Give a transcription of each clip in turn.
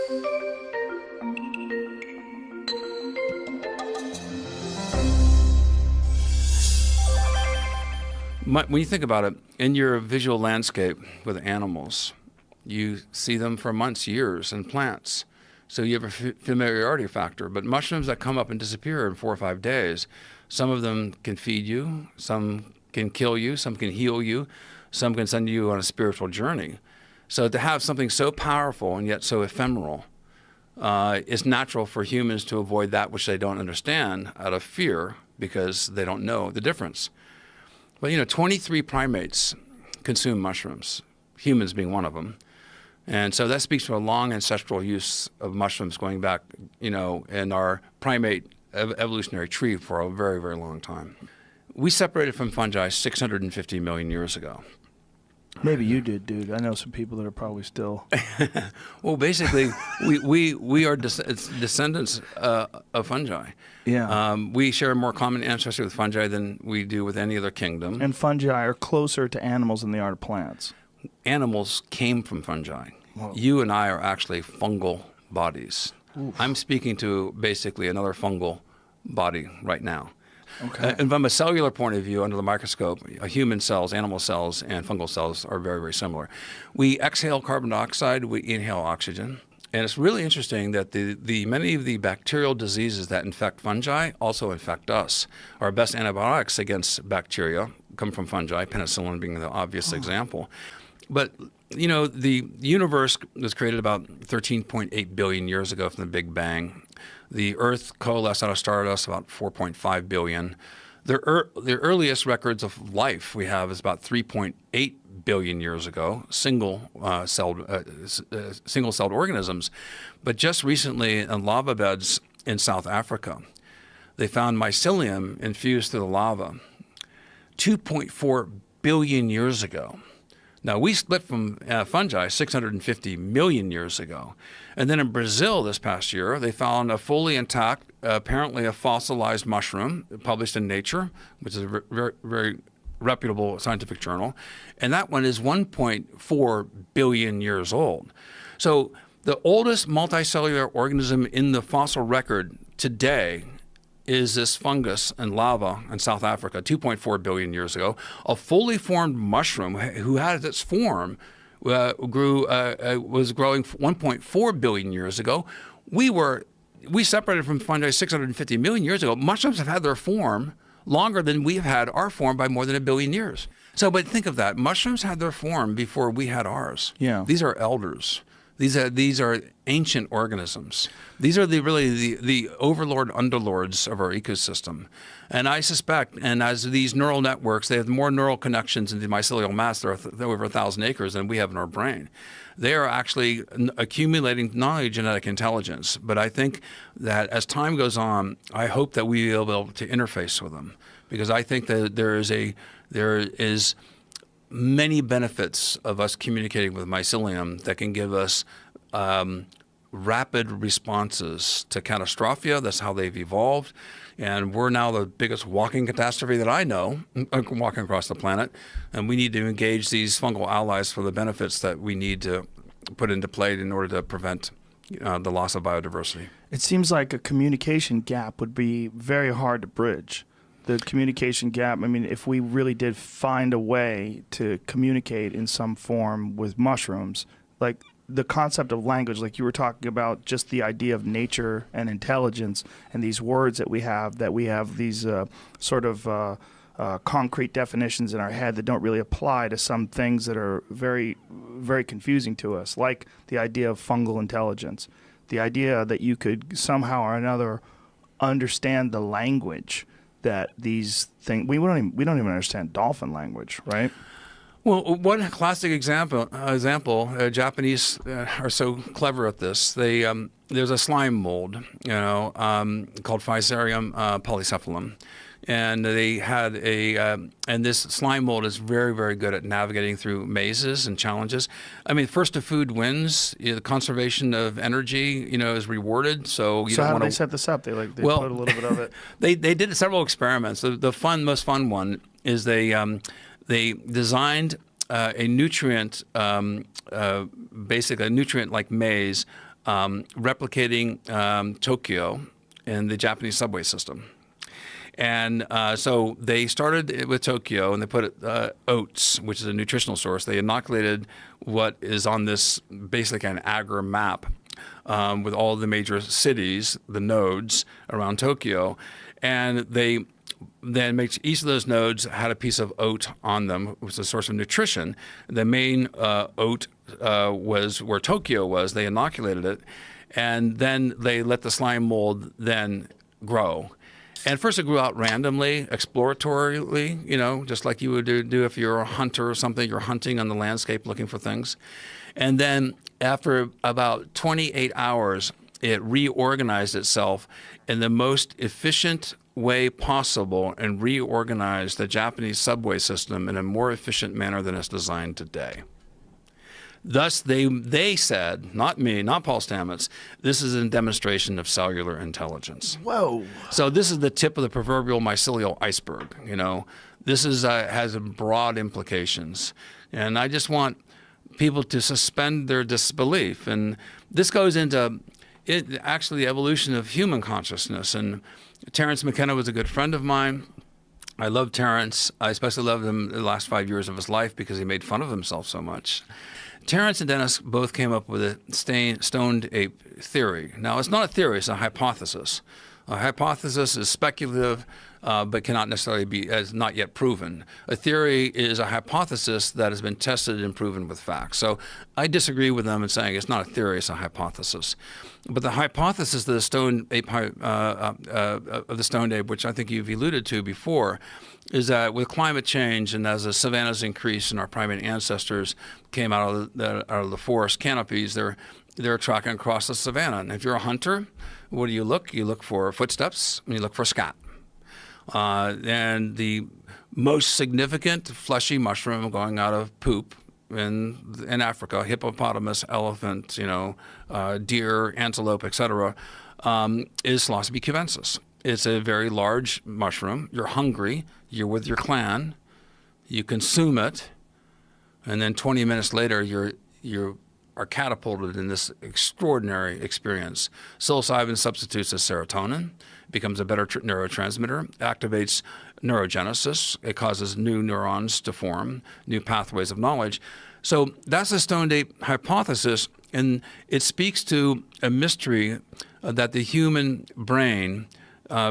When you think about it, in your visual landscape with animals, you see them for months, years, and plants. So you have a familiarity factor. But mushrooms that come up and disappear in 4 or 5 days, some of them can feed you, some can kill you, some can heal you, some can send you on a spiritual journey. So to have something so powerful and yet so ephemeral, it's natural for humans to avoid that which they don't understand out of fear because they don't know the difference. But 23 primates consume mushrooms, humans being one of them. And so that speaks to a long ancestral use of mushrooms going back, in our primate evolutionary tree for a very, very long time. We separated from fungi 650 million years ago. Maybe you did, dude. I know some people that are probably still. Well, basically, we are descendants of fungi. Yeah. We share a more common ancestry with fungi than we do with any other kingdom. And fungi are closer to animals than they are to plants. Animals came from fungi. Whoa. You and I are actually fungal bodies. Oof. I'm speaking to basically another fungal body right now. Okay. And from a cellular point of view, under the microscope, human cells, animal cells, and fungal cells are very, very similar. We exhale carbon dioxide, we inhale oxygen. And it's really interesting that many of the bacterial diseases that infect fungi also infect us. Our best antibiotics against bacteria come from fungi, penicillin being the obvious example. But, the universe was created about 13.8 billion years ago from the Big Bang. The Earth coalesced out of stardust about 4.5 billion. The earliest records of life we have is about 3.8 billion years ago, single-celled organisms. But just recently in lava beds in South Africa, they found mycelium infused through the lava 2.4 billion years ago. Now, we split from fungi 650 million years ago. And then in Brazil this past year, they found a fully intact, apparently a fossilized mushroom published in Nature, which is a very, very reputable scientific journal. And that one is 1.4 billion years old. So the oldest multicellular organism in the fossil record today is this fungus in lava in South Africa, 2.4 billion years ago. A fully formed mushroom who had its form was growing 1.4 billion years ago. We separated from fungi 650 million years ago. Mushrooms have had their form longer than we've had our form by more than 1 billion years. So, but think of that. Mushrooms had their form before we had ours. Yeah. These are elders. These are ancient organisms. These are the overlord underlords of our ecosystem. And I suspect, and as these neural networks, they have more neural connections in the mycelial mass. They're over 1,000 acres than we have in our brain. They are actually accumulating not only genetic intelligence, but I think that as time goes on, I hope that we will be able to interface with them, because I think that there is many benefits of us communicating with mycelium that can give us rapid responses to catastrophia. That's how they've evolved. And we're now the biggest walking catastrophe that I know, walking across the planet. And we need to engage these fungal allies for the benefits that we need to put into play in order to prevent the loss of biodiversity. It seems like a communication gap would be very hard to bridge. The communication gap, I mean, if we really did find a way to communicate in some form with mushrooms, like the concept of language, like you were talking about, just the idea of nature and intelligence and these words that we have these sort of concrete definitions in our head that don't really apply to some things that are very, very confusing to us, like the idea of fungal intelligence, the idea that you could somehow or another understand the language that these things, we don't even understand dolphin language, right? Well, one classic example, Japanese are so clever at this. There's a slime mold, called Fusarium polycephalum, and they had and this slime mold is very, very good at navigating through mazes and challenges. I mean, first to food wins. The conservation of energy, is rewarded. So how do they set this up? They put a little bit of it. They did several experiments. The most fun one is they designed a nutrient, basically a nutrient-like maze replicating Tokyo in the Japanese subway system. And so they started with Tokyo, and they put oats, which is a nutritional source. They inoculated what is on this basically an agar map with all the major cities, the nodes around Tokyo. And they then make each of those nodes had a piece of oat on them, which was a source of nutrition. The main oat was where Tokyo was. They inoculated it, and then they let the slime mold then grow. And first it grew out randomly, exploratorily, you know, just like you would do if you're a hunter or something. You're hunting on the landscape looking for things. And then after about 28 hours, it reorganized itself in the most efficient way possible and reorganized the Japanese subway system in a more efficient manner than it's designed today. Thus, they said, not me, not Paul Stamets, this is a demonstration of cellular intelligence. Whoa. So this is the tip of the proverbial mycelial iceberg, you know. This is has broad implications. And I just want people to suspend their disbelief. And this goes into actually the evolution of human consciousness. And Terence McKenna was a good friend of mine. I love Terence. I especially loved him the last 5 years of his life because he made fun of himself so much. Terence and Dennis both came up with a stoned ape theory. Now, it's not a theory, it's a hypothesis. A hypothesis is speculative, but cannot necessarily be, as not yet proven. A theory is a hypothesis that has been tested and proven with facts. So I disagree with them in saying it's not a theory, it's a hypothesis. But the hypothesis of the stoned ape, which I think you've alluded to before, is that with climate change and as the savannas increase and our primate ancestors came out of the forest canopies, they're tracking across the savanna. And if you're a hunter, what do you look? You look for footsteps and you look for scat. And the most significant fleshy mushroom going out of poop in Africa, hippopotamus, elephant, you know, deer, antelope, etc., is Psilocybe cubensis. It's a very large mushroom. You're hungry. You're with your clan. You consume it, and then 20 minutes later, you are catapulted in this extraordinary experience. Psilocybin substitutes as serotonin, becomes a better neurotransmitter, activates neurogenesis. It causes new neurons to form, new pathways of knowledge. So that's the stoned ape hypothesis, and it speaks to a mystery that the human brain,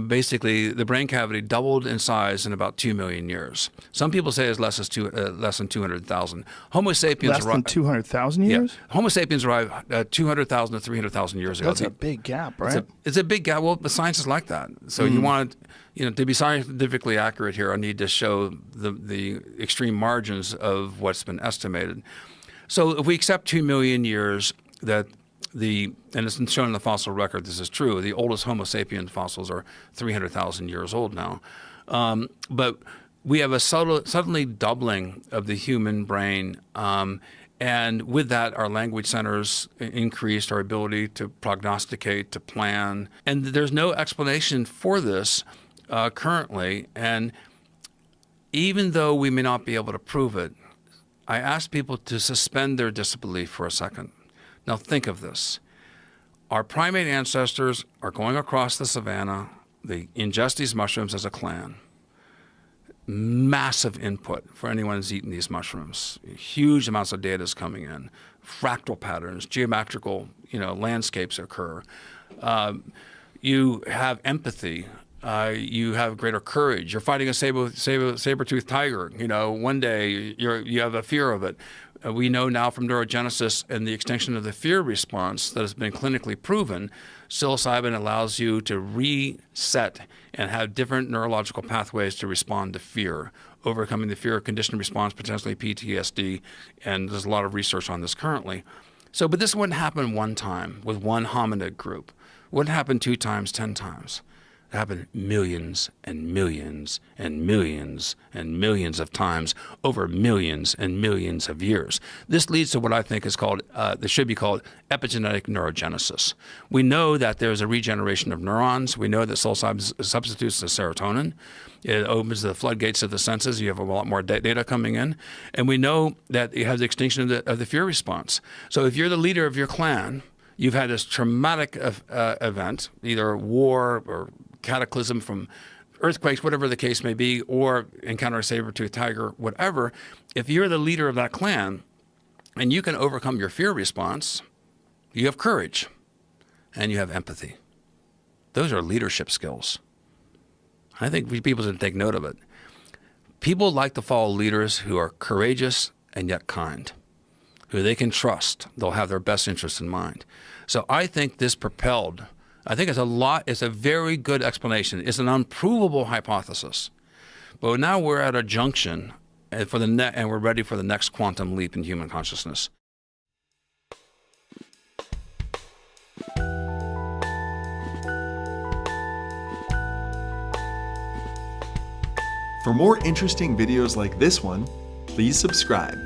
basically the brain cavity doubled in size in about 2 million years. Some people say it's less than 200,000. Homo sapiens less than 200,000 years? Yeah. Homo sapiens arrived 200,000 to 300,000 years ago. That's a big gap, right? It's a big gap. Well, the science is like that. So you want, you know, to be scientifically accurate here, I need to show the extreme margins of what's been estimated. So if we accept 2 million years that and it's shown in the fossil record, this is true. The oldest Homo sapien fossils are 300,000 years old now. But we have a suddenly doubling of the human brain. And with that, our language centers increased, our ability to prognosticate, to plan. And there's no explanation for this currently. And even though we may not be able to prove it, I ask people to suspend their disbelief for a second. Now think of this. Our primate ancestors are going across the savanna. They ingest these mushrooms as a clan. Massive input for anyone who's eaten these mushrooms. Huge amounts of data is coming in. Fractal patterns, geometrical, you know, landscapes occur. You have empathy. You have greater courage. You're fighting a saber-toothed tiger. You know, one day you have a fear of it. We know now from neurogenesis and the extinction of the fear response that has been clinically proven, psilocybin allows you to reset and have different neurological pathways to respond to fear, overcoming the fear conditioned response, potentially PTSD, and there's a lot of research on this currently. So, but this wouldn't happen one time with one hominid group. It wouldn't happen 2 times, 10 times. It happened millions and millions and millions and millions of times over millions and millions of years. This leads to what I think is called, this should be called epigenetic neurogenesis. We know that there's a regeneration of neurons. We know that psilocybin substitutes the serotonin. It opens the floodgates of the senses. You have a lot more data coming in. And we know that it has the extinction of the fear response. So if you're the leader of your clan, You've had this traumatic event, either war or cataclysm from earthquakes, whatever the case may be, or encounter a saber-toothed tiger, whatever. If you're the leader of that clan and you can overcome your fear response, you have courage and you have empathy. Those are leadership skills. I think people should take note of it. People like to follow leaders who are courageous and yet kind, who they can trust. They'll have their best interests in mind. So I think this propelled, I think it's a very good explanation. It's an unprovable hypothesis. But now we're at a junction and we're ready for the next quantum leap in human consciousness. For more interesting videos like this one, please subscribe.